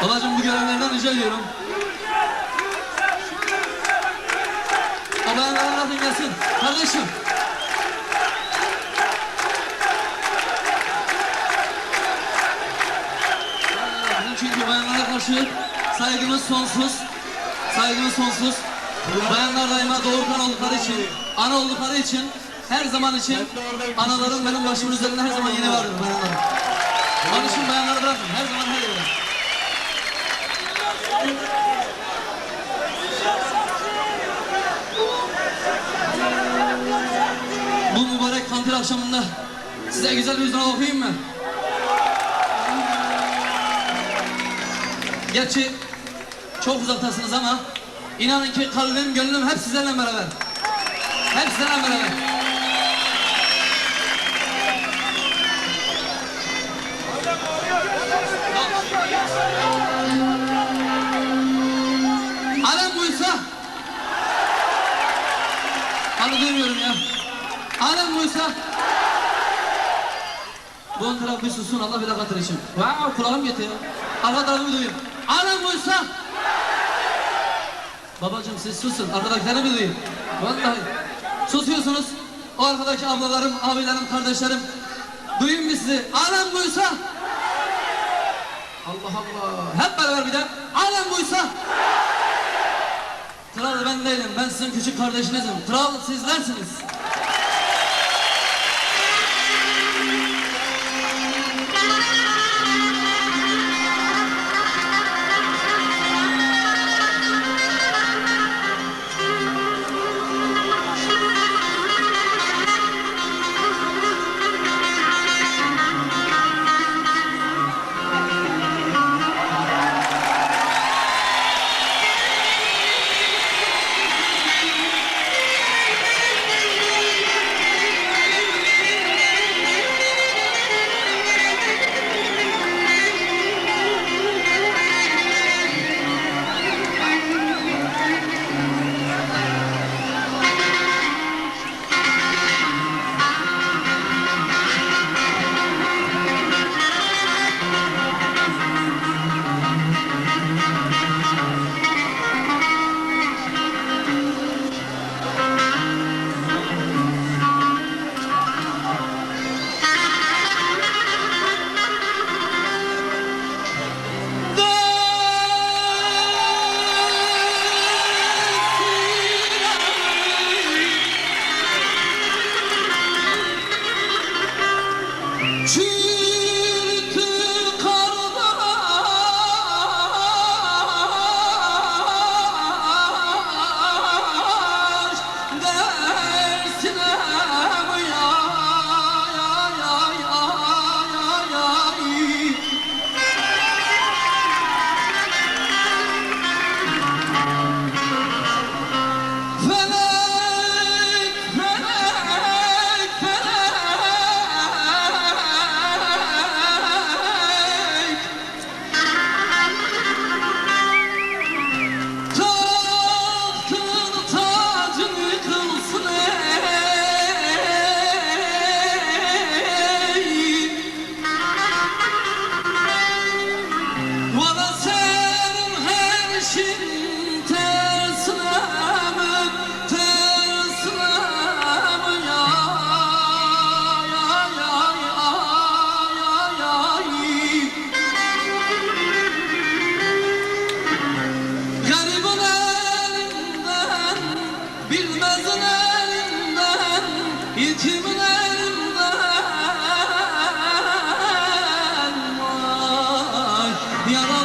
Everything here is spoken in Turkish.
Babacığım bu görevlerden rica ediyorum. Babayan Allah'ın gelsin. Kardeşim. Çünkü bayanlara karşı saygımız sonsuz. Saygımız sonsuz. Bayanlar daima doğurgan oldukları için, ana oldukları için, her zaman için anaların benim başımın üzerinde her zaman yeni vardır bayanlar. Onun için bayanları bırakın, her zaman her yere. Bu mübarek kandil akşamında size güzel bir yüzüne okuyayım mı? Gerçi çok uzaktasınız ama inanın ki kalbim, gönlüm hep sizlerle beraber. Hep sizlerle beraber. Alem buysa. Hani duymuyorum ya. Alem buysa. Bu ön taraf bir susun, Allah bir dakika için. Wow, kulağım yetiyor. Arka tarafımı duyayım. Alem buysa. Babacığım siz susun, arkadakileri bir duyun. Vallahi susuyorsunuz. O arkadaki ablalarım, abilerim, kardeşlerim duyun mu sizi? Alem buysa. Allah Allah. Hep beraber bir de alem buysa. Kral ben değilim, ben sizin küçük kardeşinizim. Kral sizlersiniz. Kimin elinden vay, yalan.